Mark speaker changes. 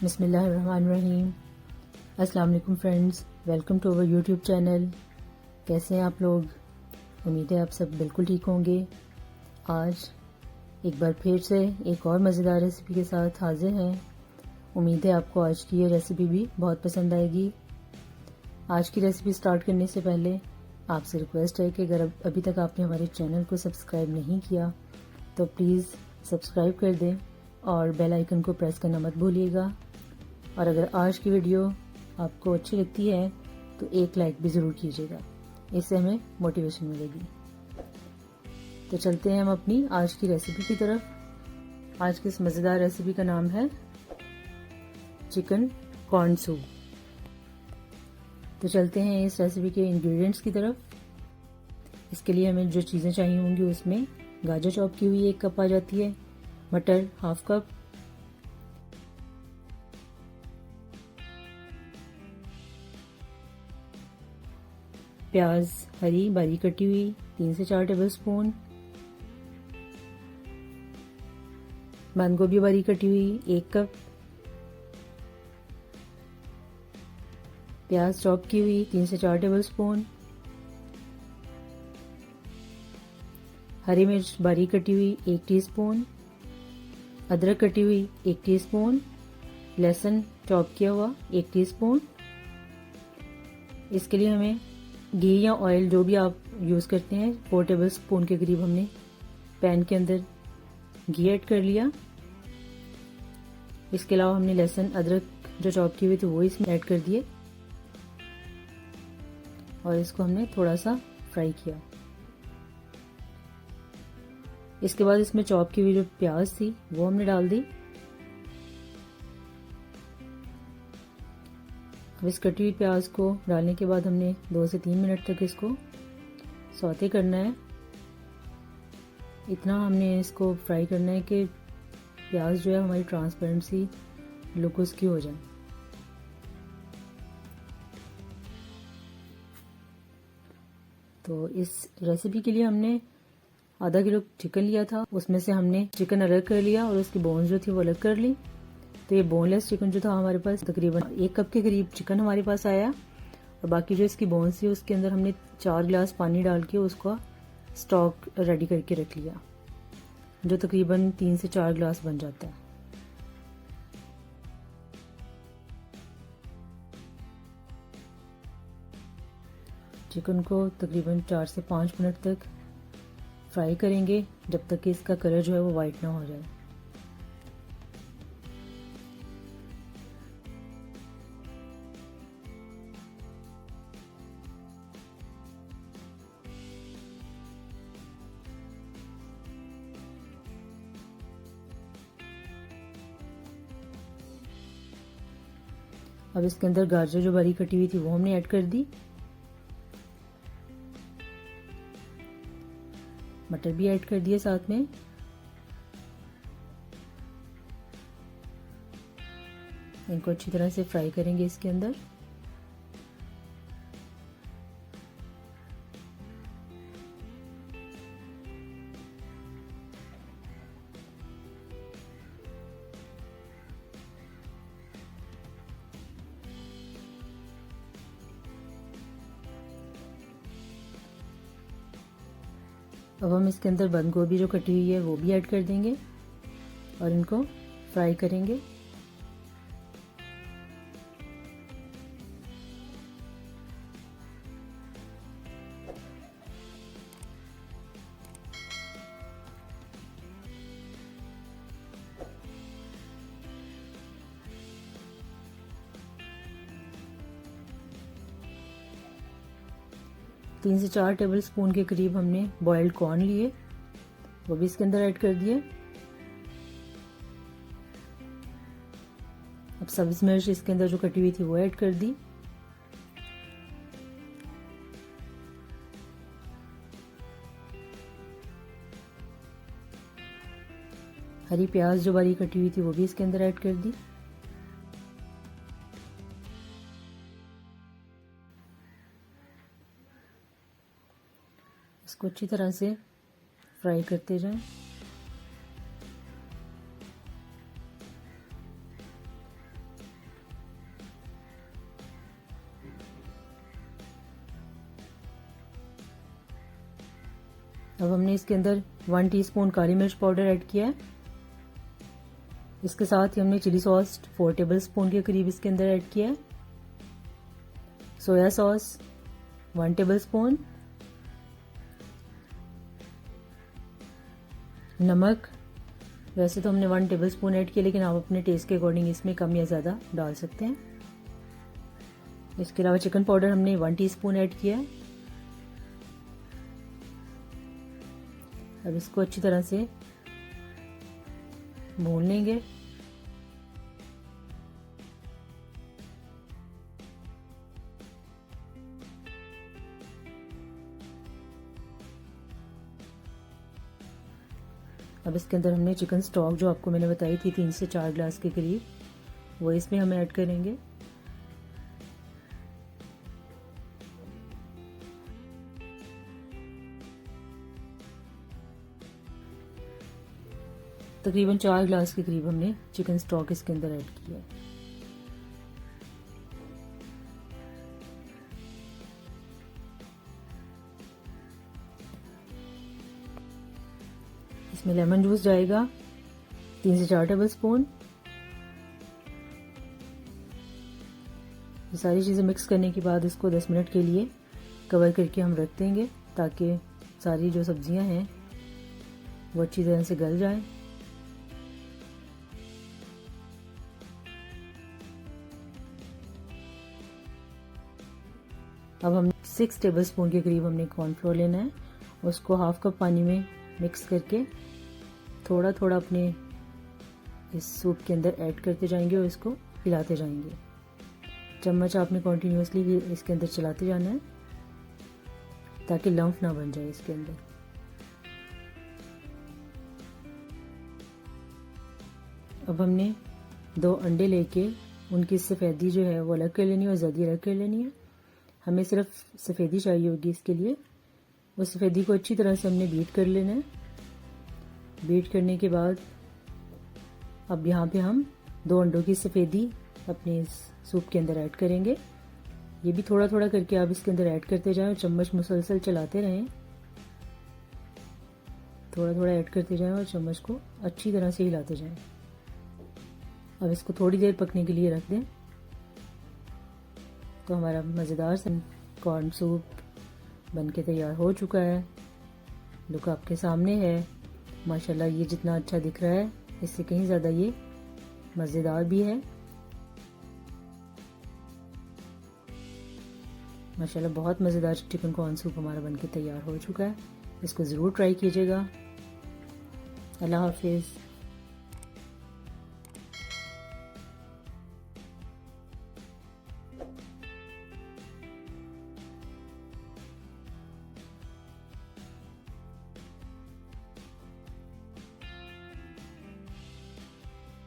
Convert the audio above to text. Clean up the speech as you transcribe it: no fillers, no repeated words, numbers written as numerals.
Speaker 1: बिस्मिल्लाहिर्रहमानिर्रहीम। अस्सलाम वालेकुम friends, welcome to our YouTube channel. कैसे हैं आप लोग? उम्मीद है आप सब बिल्कुल ठीक होंगे। आज एक बार फिर से एक और मज़ेदार रेसिपी के साथ हाजिर हैं। उम्मीद है आपको आज की ये रेसिपी भी बहुत पसंद आएगी। आज की रेसिपी स्टार्ट करने से पहले आपसे रिक्वेस्ट है कि अगर अभी तक आपने हमारे चैनल को सब्सक्राइब नहीं किया तो प्लीज़ सब्सक्राइब कर दें और बेल आइकन को प्रेस करना मत भूलिएगा। और अगर आज की वीडियो आपको अच्छी लगती है तो एक लाइक भी ज़रूर कीजिएगा, इससे हमें मोटिवेशन मिलेगी। तो चलते हैं हम अपनी आज की रेसिपी की तरफ। आज की इस मज़ेदार रेसिपी का नाम है चिकन कॉर्न सूप। तो चलते हैं इस रेसिपी के इंग्रेडिएंट्स की तरफ। इसके लिए हमें जो चीज़ें चाहिए होंगी उसमें गाजर चॉप की हुई 1 कप आ जाती है, मटर ½ कप, प्याज हरी बारीक कटी हुई 3 से 4 टेबलस्पून, बंद गोभी बारीक कटी हुई 1 कप, प्याज चॉप की हुई 3 से 4 टेबलस्पून, हरी मिर्च बारीक कटी हुई 1 टीस्पून, अदरक कटी हुई 1 टीस्पून, लहसुन चॉप किया हुआ 1 टीस्पून। इसके लिए हमें घी या ऑयल जो भी आप यूज़ करते हैं 4 टेबलस्पून के करीब हमने पैन के अंदर घी ऐड कर लिया। इसके अलावा हमने लहसुन अदरक जो चॉप की हुई थी वो इसमें ऐड कर दिए और इसको हमने थोड़ा सा फ्राई किया। इसके बाद इसमें चॉप की हुई जो प्याज थी वो हमने डाल दी। अब इस कटी हुई प्याज को डालने के बाद हमने 2 से 3 मिनट तक इसको सौते करना है। इतना हमने इसको फ्राई करना है कि प्याज जो है हमारी ट्रांसपेरेंसी लुक उसकी हो जाए। तो इस रेसिपी के लिए हमने आधा किलो चिकन लिया था, उसमें से हमने चिकन अलग कर लिया और उसकी बोन्स जो थी वो अलग कर ली। तो ये बोनलेस चिकन जो था हमारे पास तकरीबन 1 कप के करीब चिकन हमारे पास आया और बाकी जो इसकी बोन्स थी उसके अंदर हमने 4 गिलास पानी डाल के उसका स्टॉक रेडी करके रख लिया, जो तकरीबन 3 से 4 गिलास बन जाता है। चिकन को तकरीबन 4 से 5 मिनट तक फ्राई करेंगे जब तक कि इसका कलर जो है वो वाइट ना हो जाए। अब इसके अंदर गाजर जो बारीक कटी हुई थी वो हमने ऐड कर दी, मटर भी ऐड कर दिए साथ में। इनको अच्छी तरह से फ्राई करेंगे इसके अंदर। अब हम इसके अंदर बंद गोभी जो कटी हुई है वो भी ऐड कर देंगे और इनको फ्राई करेंगे। तीन से 4 टेबलस्पून के करीब हमने बॉइल्ड कॉर्न लिए, वो भी इसके अंदर ऐड कर दिए। अब सब्ज मिर्च इसके अंदर जो कटी हुई थी वो ऐड कर दी। हरी प्याज जो बारीक कटी हुई थी वो भी इसके अंदर ऐड कर दी। इसको अच्छी तरह से फ्राई करते जाएं। अब हमने इसके अंदर 1 टीस्पून काली मिर्च पाउडर ऐड किया है। इसके साथ ही हमने चिली सॉस 4 टेबल स्पून के करीब इसके अंदर ऐड किया है। सोया सॉस 1 टेबल स्पून, नमक वैसे तो हमने 1 टेबल स्पून ऐड किया, लेकिन आप अपने टेस्ट के अकॉर्डिंग इसमें कम या ज़्यादा डाल सकते हैं। इसके अलावा चिकन पाउडर हमने 1 टीस्पून ऐड किया है। अब इसको अच्छी तरह से भून लेंगे। अब इसके अंदर हमने चिकन स्टॉक जो आपको मैंने बताई थी 3 से 4 ग्लास के करीब, वो इसमें हम ऐड करेंगे। तकरीबन 4 ग्लास के करीब हमने चिकन स्टॉक इसके अंदर ऐड किया है। इसमें लेमन जूस जाएगा 3 से 4 टेबल स्पून। ये सारी चीज़ें मिक्स करने के बाद इसको 10 मिनट के लिए कवर करके हम रख देंगे, ताकि सारी जो सब्जियां हैं वो अच्छी तरह से गल जाएं। अब हम 6 टेबल स्पून के करीब हमने कॉर्नफ्लोर लेना है। उसको हाफ कप पानी में मिक्स करके थोड़ा थोड़ा अपने इस सूप के अंदर ऐड करते जाएंगे और इसको हिलाते जाएंगे। चम्मच आपने कॉन्टिन्यूसली इसके अंदर चलाते जाना है ताकि लम्फ ना बन जाए इसके अंदर। अब हमने 2 अंडे लेके उनकी सफ़ेदी जो है वो अलग कर लेनी है और जर्दी अलग कर लेनी है। हमें सिर्फ सफ़ेदी चाहिए होगी इसके लिए। उस सफ़ेदी को अच्छी तरह से हमने बीट कर लेना है। बीट करने के बाद अब यहाँ पे हम 2 अंडों की सफ़ेदी अपने इस सूप के अंदर ऐड करेंगे। ये भी थोड़ा थोड़ा करके आप इसके अंदर ऐड करते जाएं और चम्मच मुसलसल चलाते रहें। थोड़ा थोड़ा ऐड करते जाएं और चम्मच को अच्छी तरह से हिलाते जाएं। अब इसको थोड़ी देर पकने के लिए रख दें। तो हमारा मज़ेदार कॉर्न सूप बनके तैयार हो चुका है। लुक आपके सामने है। माशाल्लाह ये जितना अच्छा दिख रहा है इससे कहीं ज़्यादा ये मज़ेदार भी है। माशाल्लाह बहुत मज़ेदार चिकन कॉर्न सूप हमारा बनके तैयार हो चुका है। इसको ज़रूर ट्राई कीजिएगा। अल्लाह हाफिज़।